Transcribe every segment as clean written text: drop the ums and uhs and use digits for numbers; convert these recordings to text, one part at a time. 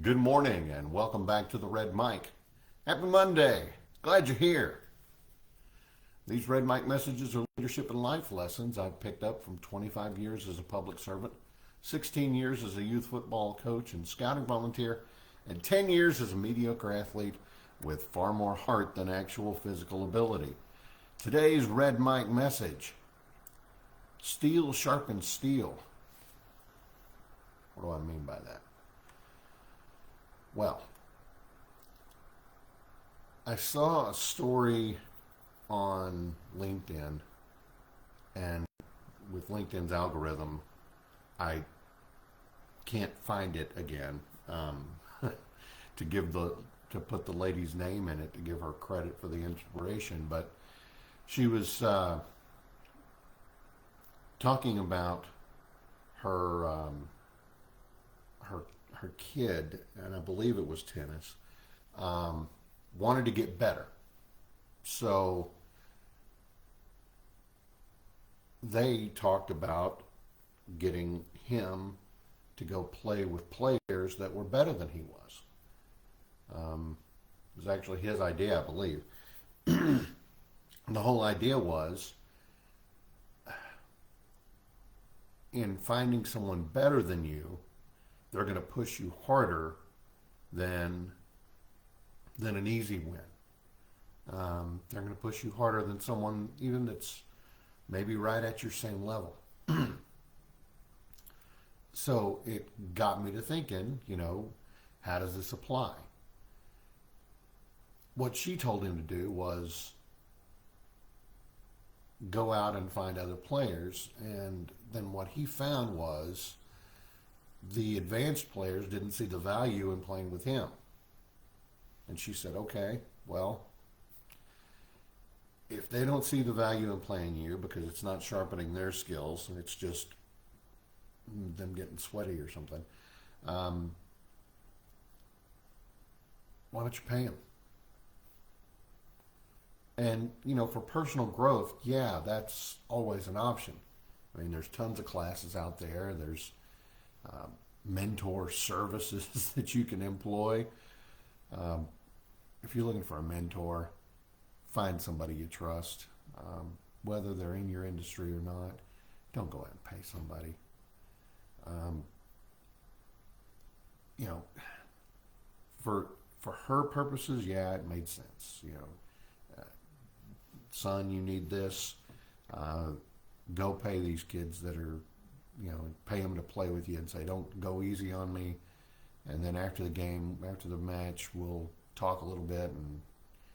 Good morning and welcome back to the Red Mic. Happy Monday. Glad you're here. These Red Mic messages are leadership and life lessons I've picked up from 25 years as a public servant, 16 years as a youth football coach and scouting volunteer, and 10 years as a mediocre athlete with far more heart than actual physical ability. Today's Red Mic message: steel sharpens steel. What do I mean by that? Well, I saw a story on LinkedIn, and with LinkedIn's algorithm, I can't find it again to put the lady's name in it to give her credit for the inspiration. But she was talking about her her kid, and I believe it was tennis, wanted to get better. So they talked about getting him to go play with players that were better than he was. It was actually his idea, I believe. The whole idea was, in finding someone better than you, they're going to push you harder than an easy win. They're going to push you harder than someone even that's maybe right at your same level. So it got me to thinking, how does this apply? What she told him to do was go out and find other players, and then what he found was the advanced players didn't see the value in playing with him. And she said, okay, well, if they don't see the value in playing you because it's not sharpening their skills and it's just them getting sweaty or something, why don't you pay them? And, for personal growth, yeah, that's always an option. I mean, there's tons of classes out there. There's mentor services that you can employ. If you're looking for a mentor, find somebody you trust. Whether they're in your industry or not, don't go out and pay somebody. For her purposes, yeah, it made sense. Son, you need this. Go pay these kids that are, pay them to play with you and say, don't go easy on me. And then after the game, after the match, we'll talk a little bit and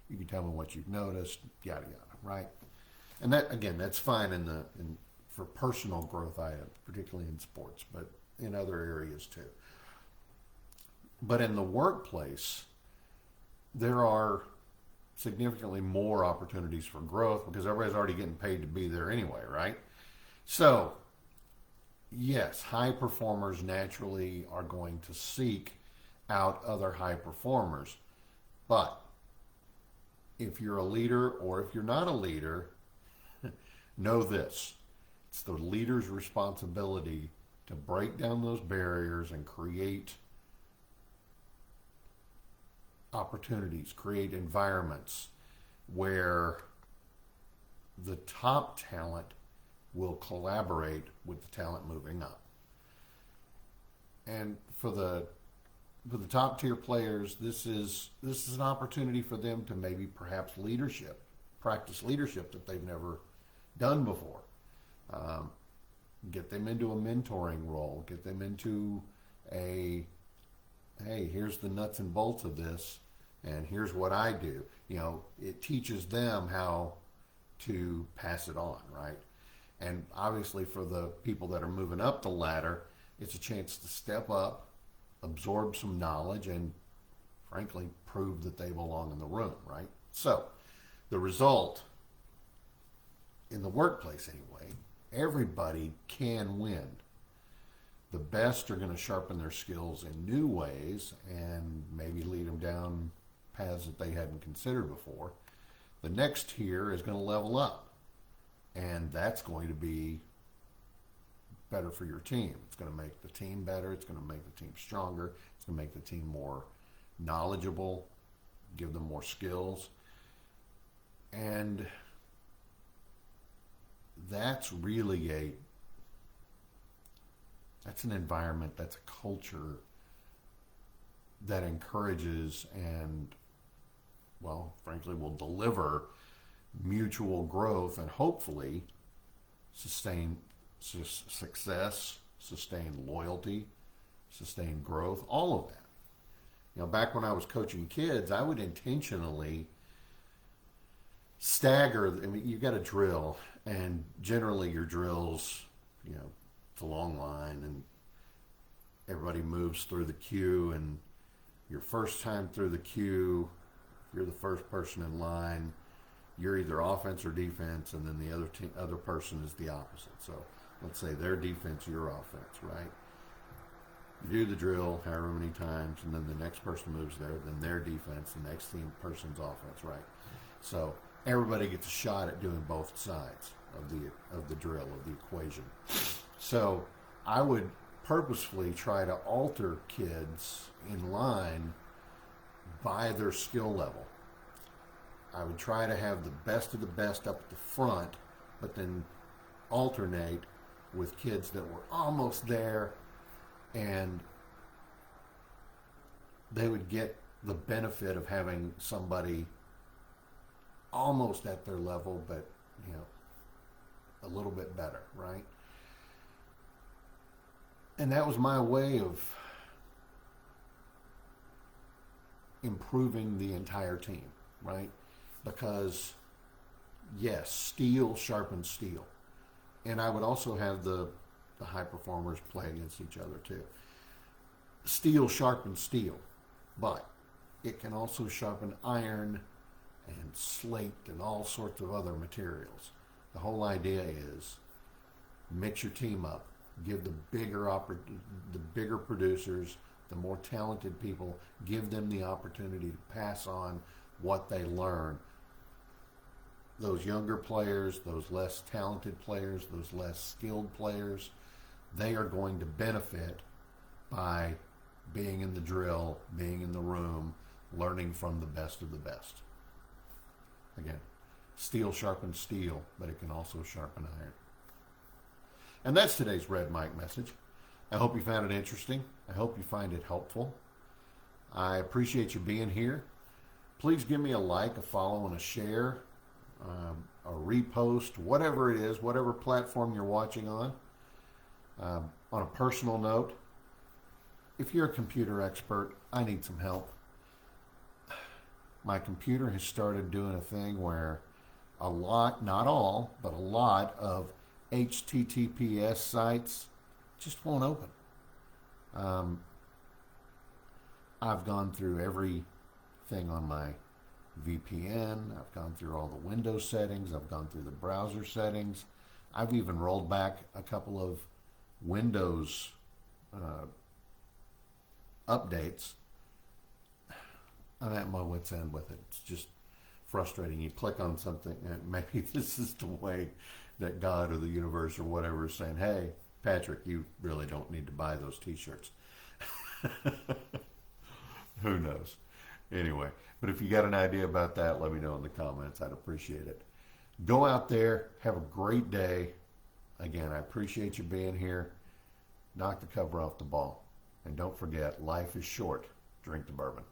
you can tell me what you've noticed, yada, yada, right? And that, again, that's fine for personal growth items, particularly in sports, but in other areas too. But in the workplace, there are significantly more opportunities for growth because everybody's already getting paid to be there anyway, right? So, yes, high performers naturally are going to seek out other high performers. But if you're a leader or if you're not a leader, know this. It's the leader's responsibility to break down those barriers and create opportunities, create environments where the top talent will collaborate with the talent moving up. And for the top tier players, this is an opportunity for them to maybe perhaps practice leadership that they've never done before. Get them into a mentoring role, get them into hey, here's the nuts and bolts of this, and here's what I do. It teaches them how to pass it on, right? And obviously for the people that are moving up the ladder, it's a chance to step up, absorb some knowledge, and frankly, prove that they belong in the room, right? So the result in the workplace anyway, everybody can win. The best are going to sharpen their skills in new ways and maybe lead them down paths that they hadn't considered before. The next tier is going to level up, and that's going to be better for your team. It's going to make the team better. It's going to make the team stronger. It's going to make the team more knowledgeable, give them more skills. And that's really that's an environment, that's a culture that encourages and, well, frankly, will deliver mutual growth and hopefully sustain success, sustain loyalty, sustain growth, all of that. You know, back when I was coaching kids, I would intentionally stagger. I mean, you've got a drill, and generally your drills, you know, it's a long line, and everybody moves through the queue, and your first time through the queue, you're the first person in line. You're either offense or defense, and then the other person is the opposite. So let's say their defense, your offense, right? You do the drill however many times, and then the next person moves there, then their defense, the next person's offense, right? So everybody gets a shot at doing both sides of the drill, of the equation. So I would purposefully try to alter kids in line by their skill level. I would try to have the best of the best up at the front, but then alternate with kids that were almost there, and they would get the benefit of having somebody almost at their level, but, you know, a little bit better, right? And that was my way of improving the entire team, right? Because, yes, steel sharpens steel. And I would also have the high performers play against each other too. Steel sharpens steel, but it can also sharpen iron and slate and all sorts of other materials. The whole idea is mix your team up, give the bigger producers, the more talented people, give them the opportunity to pass on what they learn. Those younger players, those less talented players, those less skilled players, they are going to benefit by being in the drill, being in the room, learning from the best of the best. Again, steel sharpens steel, but it can also sharpen iron. And that's today's Red Mike message. I hope you found it interesting. I hope you find it helpful. I appreciate you being here. Please give me a like, a follow, and a share, a repost, whatever it is, whatever platform you're watching on. On a personal note, if you're a computer expert, I need some help. My computer has started doing a thing where a lot, not all, but a lot of HTTPS sites just won't open. I've gone through everything on my VPN. I've gone through all the Windows settings. I've gone through the browser settings. I've even rolled back a couple of Windows updates. I'm at my wit's end with it. It's just frustrating. You click on something, and maybe this is the way that God or the universe or whatever is saying, hey, Patrick, you really don't need to buy those t-shirts. Who knows? Anyway, but if you got an idea about that, let me know in the comments. I'd appreciate it. Go out there. Have a great day. Again, I appreciate you being here. Knock the cover off the ball. And don't forget, life is short. Drink the bourbon.